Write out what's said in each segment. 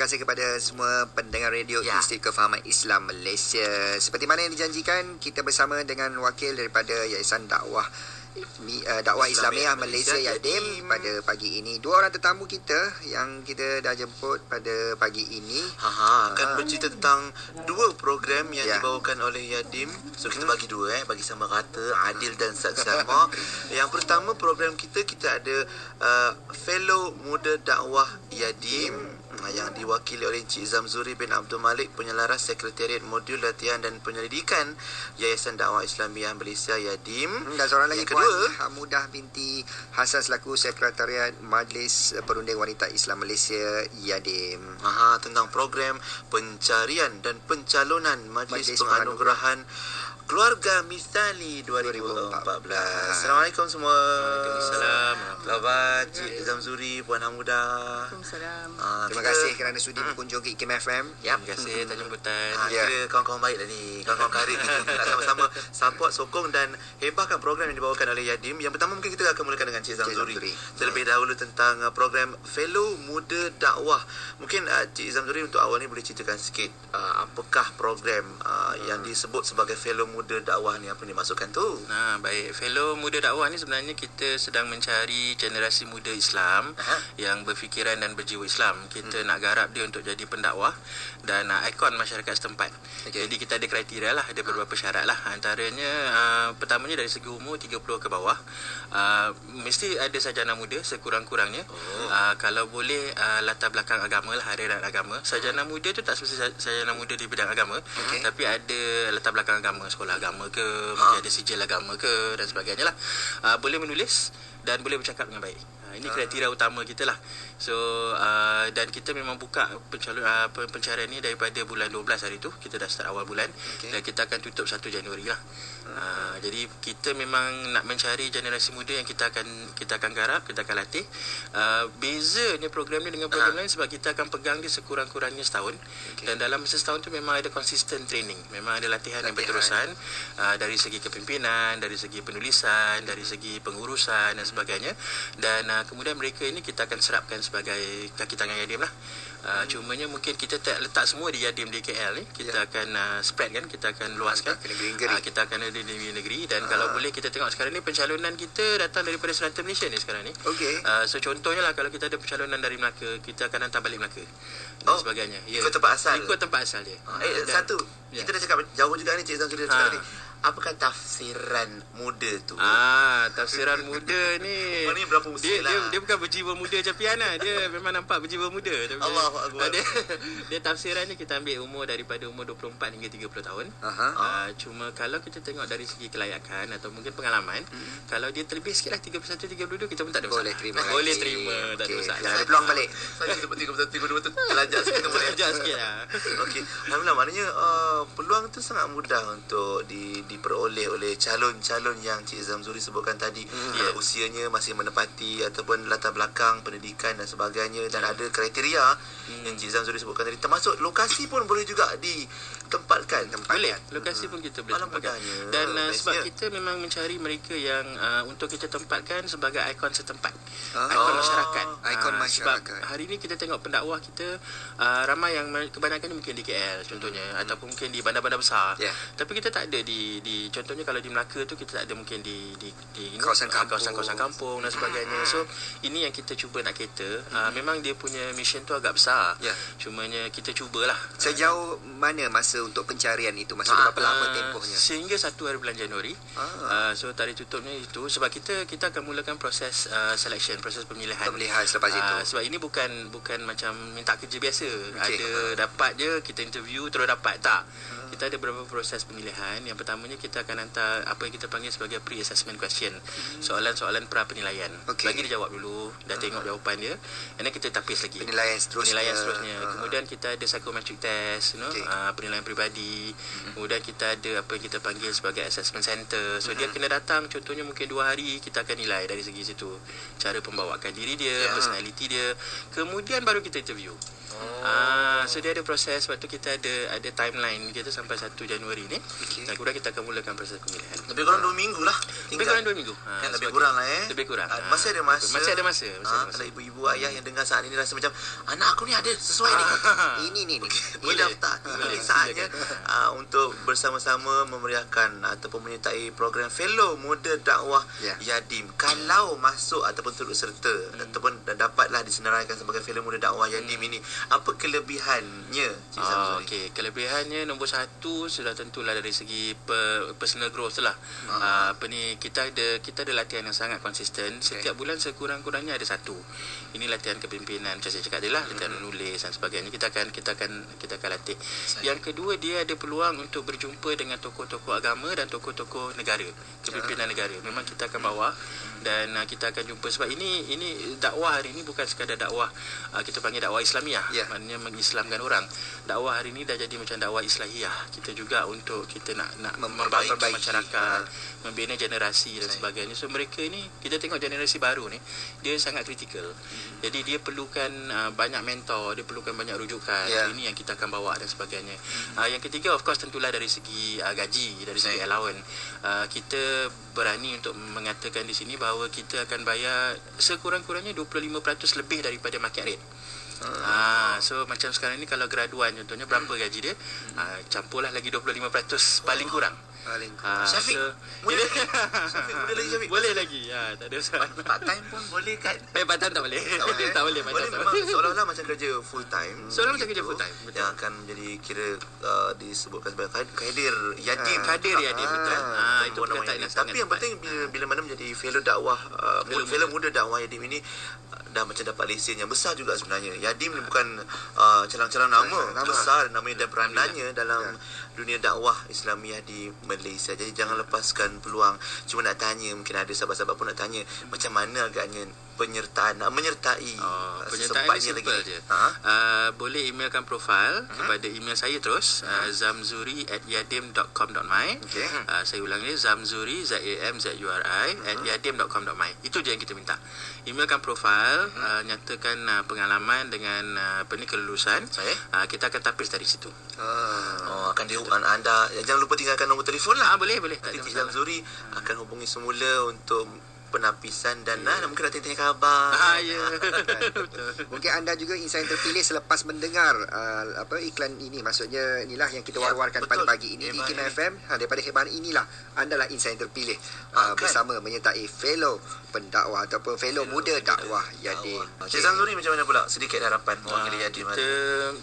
kasih kepada semua pendengar radio Institut Kefahaman Islam Malaysia. Seperti mana yang dijanjikan, kita bersama dengan wakil daripada Yayasan Dakwah Islamiah Malaysia Yadim pada pagi ini. Dua orang tetamu kita yang kita dah jemput pada pagi ini akan bercerita tentang dua program yang dibawakan oleh Yadim. So kita bagi dua bagi sama rata, adil dan saksama. Yang pertama program kita ada Fellow Muda Dakwah Yadim yang diwakili oleh Encik Zamzuri bin Abdul Malik, Penyelaras Sekretariat Modul Latihan dan Penyelidikan Yayasan Dakwah Islamiah Malaysia Yadim. Dan seorang lagi Puan Hamudah binti Hasan selaku Sekretariat Majlis Perunding Wanita Islam Malaysia Yadim. Tentang program pencarian dan pencalonan Majlis Penganugerahan Keluarga Misali 2014. Assalamualaikum semua. Waalaikumsalam. Khabar Cik Zamzuri, Puan Hamudah. Waalaikumsalam. Terima kasih kerana sudi berkunjung ke IKIM FM. Terima kasih atas jemputan. Kira kawan-kawan baik dah ni. Kawan-kawan karib kita nak sama-sama support, sokong dan hebahkan program yang dibawakan oleh Yadim. Yang pertama mungkin kita akan mulakan dengan Cik Zamzuri. Terlebih dahulu tentang program Fellow Muda Dakwah. Mungkin Cik Zamzuri untuk awal ni boleh ceritakan sikit apakah program yang disebut sebagai Fellow Muda Dakwah ni, apa yang dimaksudkan tu? Baik. Fellow Muda Dakwah ni sebenarnya kita sedang mencari generasi muda Islam yang berfikiran dan berjiwa Islam. Kita nak garap dia untuk jadi pendakwah dan ikon masyarakat setempat. Jadi kita ada kriteria lah, ada beberapa syarat lah. Antaranya pertamanya dari segi umur 30 ke bawah. Mesti ada sarjana muda sekurang-kurangnya. Kalau boleh latar belakang agama lah, aliran agama. Sarjana muda tu tak semestinya sarjana muda di bidang agama, tapi ada latar belakang agama, sekolah agama ke, mungkin ada sijil agama ke dan sebagainya lah. Boleh menulis dan boleh bercakap dengan baik. Ini kriteria utama kita lah. So dan kita memang buka pencarian ni daripada bulan 12 hari tu. Kita dah start awal bulan dan kita akan tutup 1 Januari lah. Jadi kita memang nak mencari generasi muda yang kita akan garap, kita akan latih. Bezanya program ni dengan program lain sebab kita akan pegang dia sekurang-kurangnya setahun. Dan dalam masa setahun tu memang ada consistent training. Memang ada latihan yang berterusan dari segi kepimpinan, dari segi penulisan, dari segi pengurusan dan sebagainya. Dan kemudian mereka ini kita akan serapkan sebagai kaki tangan Yadim lah. Cumanya mungkin kita tak letak semua di Yadim di KL ni. Kita akan spread kan, kita akan luaskan. Kita akan ada di negeri dan kalau boleh kita tengok sekarang ni pencalonan kita datang daripada Selatan Malaysia ni sekarang ni. So contohnya lah, kalau kita ada pencalonan dari Melaka, kita akan hantar balik Melaka dan sebagainya. Ikut tempat asal. Ikut tempat asal dia. Satu, kita dah cakap jauh juga ni Cik Zamzuri dah cakap ni. Apakah tafsiran muda tu? Tafsiran muda ni ni berapa usia lah? Dia bukan berjiwa muda capian lah. Dia memang nampak berjiwa muda. Allahu Akbar. Dia tafsiran ni kita ambil umur daripada umur 24 hingga 30 tahun. Cuma kalau kita tengok dari segi kelayakan atau mungkin pengalaman, kalau dia terlebih sikit lah 31, 32, kita pun tak ada masalah. Boleh terima, tak ada masalah. Ada peluang balik. Saya 31, 32 tu terlajak sikit tu boleh. Terlajak sikit lah. Okey. Alhamdulillah, maknanya peluang tu sangat mudah untuk diperoleh oleh calon-calon yang Cik Zamzuri sebutkan tadi. Usianya masih menepati ataupun latar belakang pendidikan dan sebagainya, dan ada kriteria yang Cik Zamzuri sebutkan tadi, termasuk lokasi pun boleh juga ditempatkan. Boleh, lokasi pun kita boleh tempatkan. Dan sebab kita memang mencari mereka yang untuk kita tempatkan sebagai ikon setempat, ikon masyarakat. Sebab hari ni kita tengok pendakwah kita ramai yang kebanyakan mungkin di KL contohnya, ataupun mungkin di bandar-bandar besar. Tapi kita tak ada di contohnya kalau di Melaka tu kita tak ada mungkin di kawasan-kawasan kampung dan sebagainya. So ini yang kita cuba nak cater. Memang dia punya mission tu agak besar. Cumanya kita cubalah. Sejauh mana masa untuk pencarian itu? Masa berapa lama tempohnya? Sehingga 1 hari bulan Januari. So tarikh tutupnya itu sebab kita akan mulakan proses selection, proses pemilihan selepas itu. Sebab ini bukan macam minta kerja biasa. Ada dapat je kita interview terus dapat, tak. Kita ada beberapa proses pemilihan. Yang pertamanya kita akan hantar apa yang kita panggil sebagai pre-assessment question. Soalan-soalan pra penilaian. Bagi dia jawab dulu, dah tengok jawapan dia, and then kita tapis lagi penilaian seterusnya. Kemudian kita ada psychometric test, penilaian peribadi. Kemudian kita ada apa yang kita panggil sebagai assessment center. So dia kena datang, contohnya mungkin 2 hari, kita akan nilai dari segi situ, cara pembawakan diri dia, personality dia. Kemudian baru kita interview. So dia ada proses. Sebab tu kita ada timeline kita sampai sampai 1 Januari ni. Dan kemudian kita akan mulakan proses pemilihan. Lebih kurang 2 minggu lah. Lebih kurang 2 minggu. Kan lebih kurang lah Lebih kurang. Masih ada masa. Masih ada masa. Kalau ibu-ibu ayah yang dengar saat ini rasa macam anak aku ni ada sesuai ni. Ini Boleh. daftar. Ini saatnya untuk bersama-sama memeriahkan ataupun menyertai program Fellow Muda Dakwah Yadim. Kalau masuk ataupun turut serta ataupun dapatlah disenaraikan sebagai Fellow Muda Dakwah Yadim ini, apa kelebihannya, Cik Zamzuri? Okey, kelebihannya nombor 1 sudah tentulah dari segi personal growth lah. Kita ada latihan yang sangat konsisten. Setiap bulan sekurang-kurangnya ada satu. Ini latihan kepimpinan, macam saya cakap tadi lah, latihan menulis dan sebagainya. Kita akan latih. Yang kedua, dia ada peluang untuk berjumpa dengan tokoh-tokoh agama dan tokoh-tokoh negara, kepimpinan negara. Memang kita akan bawa dan kita akan jumpa, sebab ini dakwah hari ini bukan sekadar dakwah, kita panggil dakwah Islamiah, maknanya mengislamkan orang. Dakwah hari ini dah jadi macam dakwah Islahiyah. Kita juga untuk kita nak memperbaiki masyarakat, membina generasi dan sebagainya. So mereka ini, kita tengok generasi baru ni, dia sangat kritikal. Jadi dia perlukan banyak mentor, dia perlukan banyak rujukan. So, ini yang kita akan bawa dan sebagainya. Yang ketiga, of course, tentulah dari segi gaji, dari segi allowance. Kita berani untuk mengatakan di sini bahawa kita akan bayar sekurang-kurangnya 25% lebih daripada market rate. So macam sekarang ni kalau graduan contohnya, berapa gaji dia? Campurlah lagi 25% paling kurang. Syafiq, boleh lagi Syafiq? Boleh lagi. Tak ada usaha. Part time pun boleh kan? Part time tak boleh. Tak boleh. Boleh memang seolah-olah macam kerja full time. Seolah macam kerja full time. Betul. Yang akan menjadi disebutkan sebagai kadir Yadim. Kadir Yadim, betul. Itu perkataan yang sangat. Tapi yang penting bila mana menjadi fellow dakwah, fellow muda dakwah Yadim ini dah macam dapat lesen yang besar juga sebenarnya. Yadim ni bukan calang-calang nama besar, namanya dan peranannya dalam dunia dakwah Islamiah di Malaysia. Jadi jangan lepaskan peluang. Cuma nak tanya, mungkin ada sahabat-sahabat pun nak tanya, macam mana agaknya penyertaan, menyertai penyertaan simple je. Boleh emailkan profil kepada email saya terus, zamzuri@yadim.com.my. Saya ulang ni, zamzuri zamzuri@yadim.com.my. Itu je yang kita minta. Emailkan profil, nyatakan pengalaman dengan kelulusan. Kita akan tapis dari situ. Akan anda jangan lupa tinggalkan nombor telefon lah. Boleh. Nanti Cik Zamzuri akan hubungi semula untuk penapisan dan mungkin nak tanya khabar. Mungkin anda juga insan terpilih selepas mendengar iklan ini. Maksudnya inilah yang kita war-warkan pada pagi ini di Kina FM. Daripada khidmat inilah anda lah insan terpilih bersama menyertai fellow pendakwah ataupun fellow muda dakwah Yadim. Cik Zamzuri, macam mana pula sedikit harapan mewakili Yadim?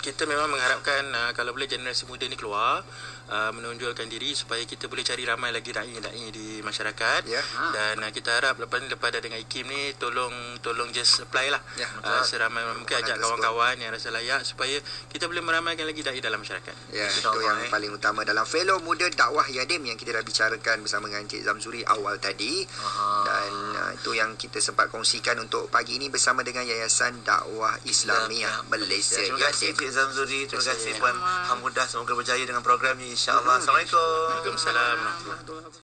Kita memang mengharapkan kalau boleh generasi muda ni keluar, menonjolkan diri supaya kita boleh cari ramai lagi da'i di masyarakat. Dan kita harap lepas dah dengan IKIM ni, tolong just apply lah. Seramai mungkin, ajak kawan-kawan yang rasa layak supaya kita boleh meramaikan lagi da'i dalam masyarakat. Itu yang paling utama dalam fellow muda dakwah Yadim yang kita dah bicarakan bersama dengan Cik Zamzuri awal tadi. Dan itu yang kita sempat kongsikan untuk pagi ini bersama dengan Yayasan Dakwah Islamiah Malaysia. Terima kasih Cik Zamzuri, terima kasih Puan Hamudah, semoga berjaya dengan program ini, insya-Allah. Assalamualaikum. Waalaikumsalam.